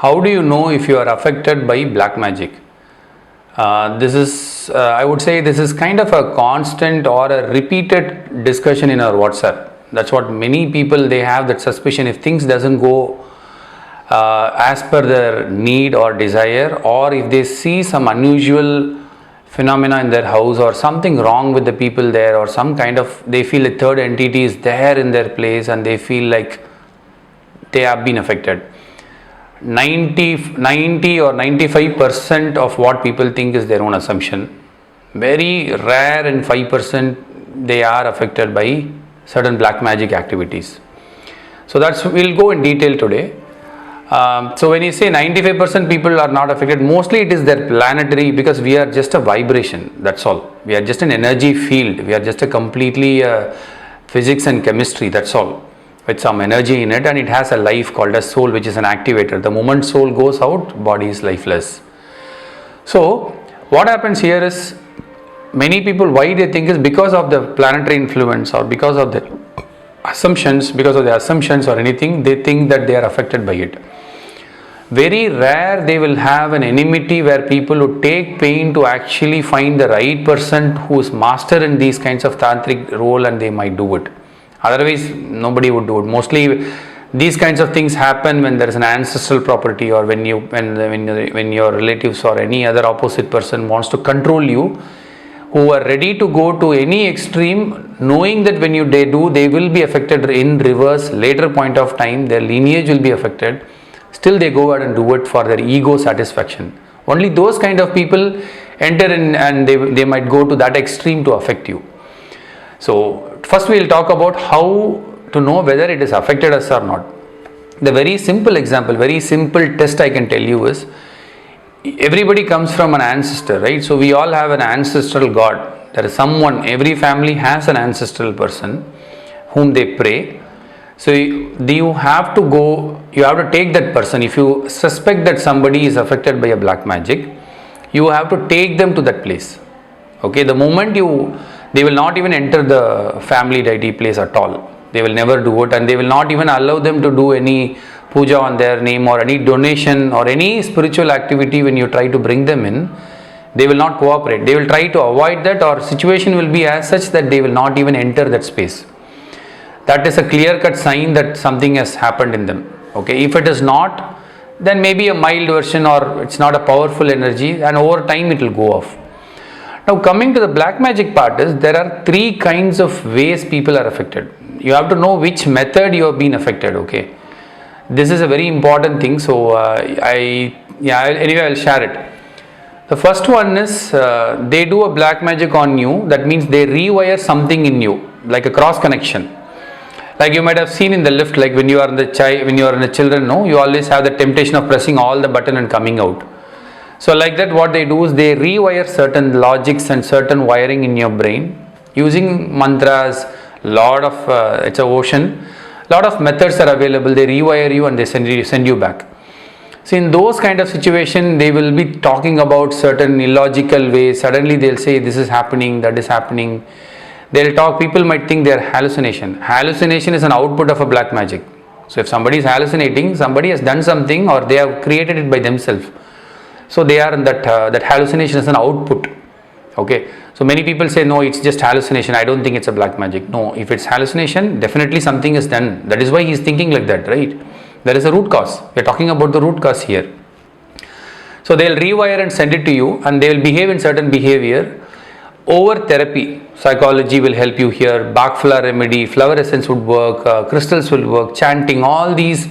How do you know if you are affected by black magic? This is, I would say, this is kind of a constant or a repeated discussion in our WhatsApp. That's what many people, they have that suspicion. If things doesn't go as per their need or desire, or if they see some unusual phenomena in their house or something wrong with the people there, or some kind of, they feel a third entity is there in their place and they feel like they have been affected. 90 or 95% of what people think is their own assumption. Very rare in 5% they are affected by certain black magic activities. So that's, we'll go in detail today. So when you say 95% people are not affected, mostly it is their planetary, because we are just a vibration, that's all. We are just an energy field. We are just a completely physics and chemistry, that's all, with some energy in it, and it has a life called as soul, which is an activator. The moment soul goes out, body is lifeless. So what happens here is, many people, why they think is because of the planetary influence or because of the assumptions, or anything, they think that they are affected by it. Very rare they will have an enmity where people would take pain to actually find the right person who is master in these kinds of tantric role, and they might do it. Otherwise nobody would do it. Mostly these kinds of things happen when there is an ancestral property, or when your relatives or any other opposite person wants to control you, who are ready to go to any extreme, knowing that when they will be affected in reverse later point of time, their lineage will be affected. Still they go ahead and do it for their ego satisfaction. Only those kind of people enter in, and they might go to that extreme to affect you. So first we will talk about how to know whether it is affected us or not. The very simple example, very simple test I can tell you is, everybody comes from an ancestor, right? So we all have an ancestral god. There is someone, every family has an ancestral person whom they pray. So you have to take that person. If you suspect that somebody is affected by a black magic, you have to take them to that place. Okay, the moment they will not even enter the family deity place at all. They will never do it, and they will not even allow them to do any puja on their name or any donation or any spiritual activity. When you try to bring them in, they will not cooperate. They will try to avoid that, or situation will be as such that they will not even enter that space. That is a clear-cut sign that something has happened in them. Okay, if it is not, then maybe a mild version, or it's not a powerful energy, and over time it will go off. Now coming to the black magic part is, there are three kinds of ways people are affected. You have to know which method you have been affected. Okay, this is a very important thing. So anyway I'll share it. The first one is, they do a black magic on you. That means they rewire something in you, like a cross connection. Like you might have seen in the lift, like when you are in the children, no, you always have the temptation of pressing all the button and coming out. So like that, what they do is they rewire certain logics and certain wiring in your brain using mantras. It's an ocean. Lot of methods are available. They rewire you and they send you back. So in those kind of situation, they will be talking about certain illogical ways. Suddenly they'll say this is happening, that is happening. They'll talk, people might think they are hallucination. Hallucination is an output of a black magic. So if somebody is hallucinating, somebody has done something, or they have created it by themselves. So they are in that hallucination is an output. Okay. So many people say, no, it's just hallucination. I don't think it's a black magic. No, if it's hallucination, definitely something is done. That is why he is thinking like that, right? There is a root cause. We are talking about the root cause here. So they'll rewire and send it to you, and they will behave in certain behavior. Over therapy, psychology will help you here. Bach flower remedy, flower essence would work, crystals will work, chanting, all these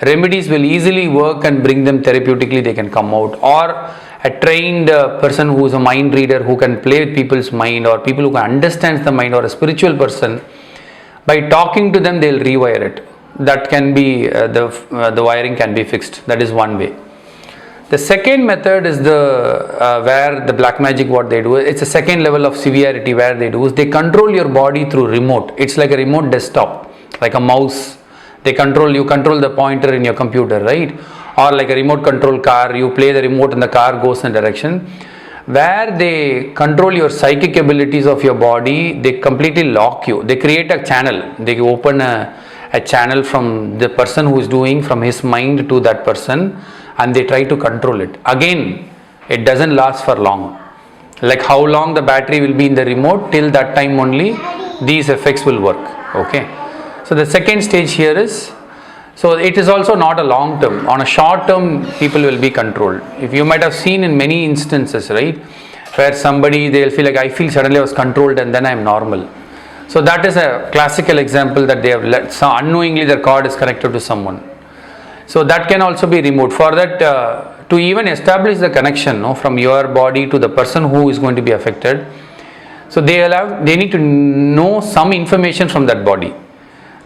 remedies will easily work and bring them therapeutically. They can come out. Or a trained person who is a mind reader, who can play with people's mind, or people who can understand the mind, or a spiritual person, by talking to them, they'll rewire it. That can be the wiring can be fixed. That is one way. The second method is where the black magic, what they do, it's a second level of severity. Where they do is they control your body through remote. It's like a remote desktop, like a mouse. You control the pointer in your computer, right? Or like a remote control car, you play the remote and the car goes in a direction. Where they control your psychic abilities of your body, they completely lock you. They create a channel. They open a channel from the person who is doing, from his mind to that person, and they try to control it. Again, it doesn't last for long. Like how long the battery will be in the remote, till that time only these effects will work. Okay. So the second stage here is, so it is also not a long term. On a short term, people will be controlled. If you might have seen in many instances, right, where somebody, they'll feel like, I feel suddenly I was controlled and then I am normal. So that is a classical example that they have let, so unknowingly their cord is connected to someone. So that can also be removed. For that, to even establish the connection, no, from your body to the person who is going to be affected, so they need to know some information from that body.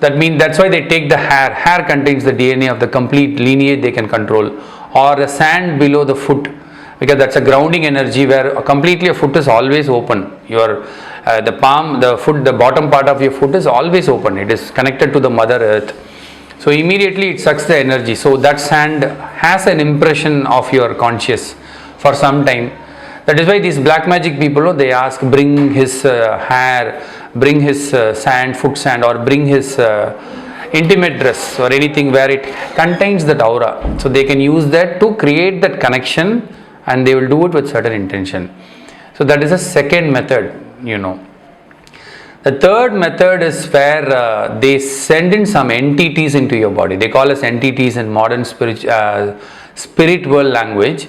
That means that's why they take the hair. Hair contains the DNA of the complete lineage they can control, or the sand below the foot, because that's a grounding energy where completely a foot is always open. Your the palm, the foot, the bottom part of your foot is always open. It is connected to the Mother Earth. So immediately it sucks the energy. So that sand has an impression of your conscious for some time. That is why these black magic people, they ask, bring his hair, bring his sand, foot sand, or bring his intimate dress or anything where it contains that aura. So they can use that to create that connection, and they will do it with certain intention. So that is a second method, you know. The third method is where they send in some entities into your body. They call us entities in modern spirit world language.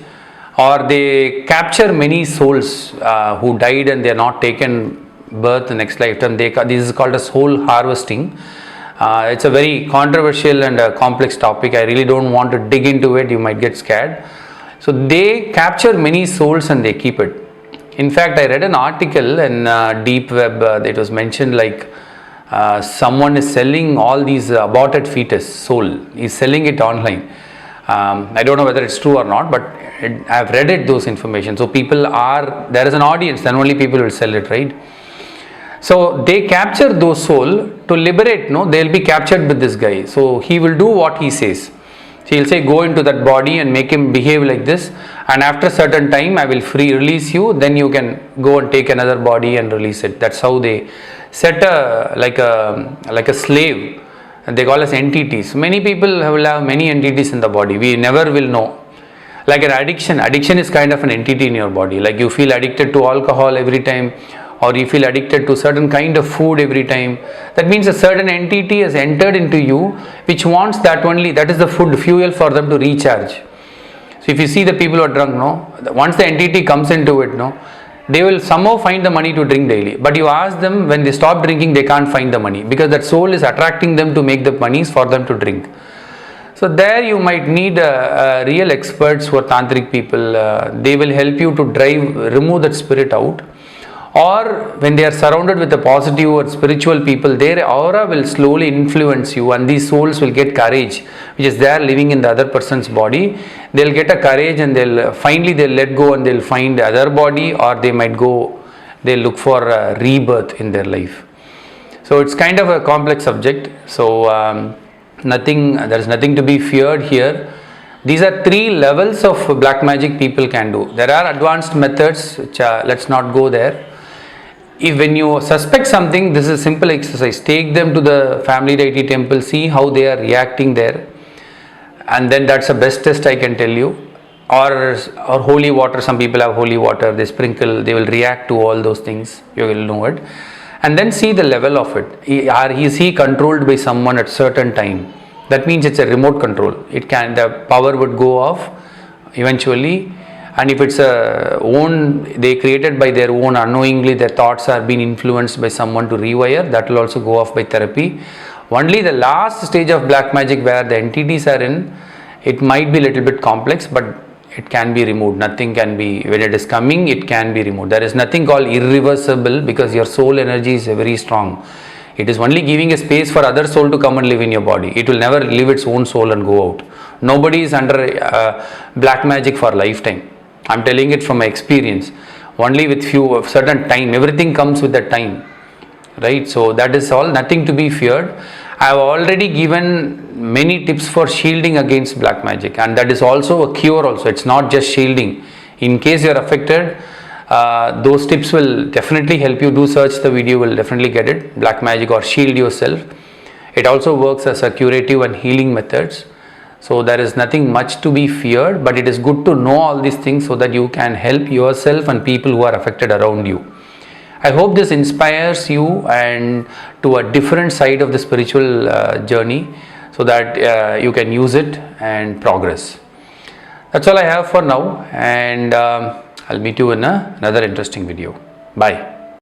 Or they capture many souls who died and they are not taken birth the next lifetime. This is called a soul harvesting. It's a very controversial and complex topic. I really don't want to dig into it. You might get scared. So they capture many souls and they keep it. In fact, I read an article in Deep Web. It was mentioned like someone is selling all these aborted fetus soul. He's selling it online. I don't know whether it's true or not, but I've read it, those information. So there is an audience, then only people will sell it, right? So they capture those soul to liberate, no? They'll be captured with this guy. So he will do what he says. So he'll say, go into that body and make him behave like this. And after a certain time, I will release you. Then you can go and take another body and release it. That's how they set like a slave. And they call us entities. Many people will have many entities in the body. We never will know. Like an addiction. Addiction is kind of an entity in your body. Like you feel addicted to alcohol every time, or you feel addicted to certain kind of food every time. That means a certain entity has entered into you which wants that only. That is the food, fuel for them to recharge. So if you see the people who are drunk, no, once the entity comes into it, no, they will somehow find the money to drink daily. But you ask them, when they stop drinking, they can't find the money, because that soul is attracting them to make the monies for them to drink. So there you might need real experts who are tantric people. They will help you to remove that spirit out. Or when they are surrounded with the positive or spiritual people, their aura will slowly influence you, and these souls will get courage, which is there living in the other person's body. They'll get a courage, and they'll let go, and they'll find other body, or they'll look for rebirth in their life. So it's kind of a complex subject. So there is nothing to be feared here. These are 3 levels of black magic people can do. There are advanced methods, which let's not go there. When you suspect something, this is a simple exercise. Take them to the family deity temple, see how they are reacting there, and then that's the best test I can tell you. Or holy water. Some people have holy water. They sprinkle. They will react to all those things. You will know it. And then see the level of it. Is he controlled by someone at certain time? That means it's a remote control. The power would go off eventually. And if it's they created by their own, unknowingly their thoughts are being influenced by someone to rewire, that will also go off by therapy. Only the last stage of black magic, where the entities are in, it might be a little bit complex, but it can be removed. Nothing can be, when it is coming, it can be removed. There is nothing called irreversible, because your soul energy is very strong. It is only giving a space for other soul to come and live in your body. It will never leave its own soul and go out. Nobody is under black magic for lifetime. I'm telling it from my experience. Only with certain time, everything comes with that time, right? So that is all, nothing to be feared. I have already given many tips for shielding against black magic, and that is also a cure also. It's not just shielding. In case you are affected, those tips will definitely help you. Do search the video, will definitely get it. Black magic or shield yourself. It also works as a curative and healing methods. So there is nothing much to be feared, but it is good to know all these things so that you can help yourself and people who are affected around you. I hope this inspires you and to a different side of the spiritual journey, so that you can use it and progress. That's all I have for now, and I'll meet you in another interesting video. Bye.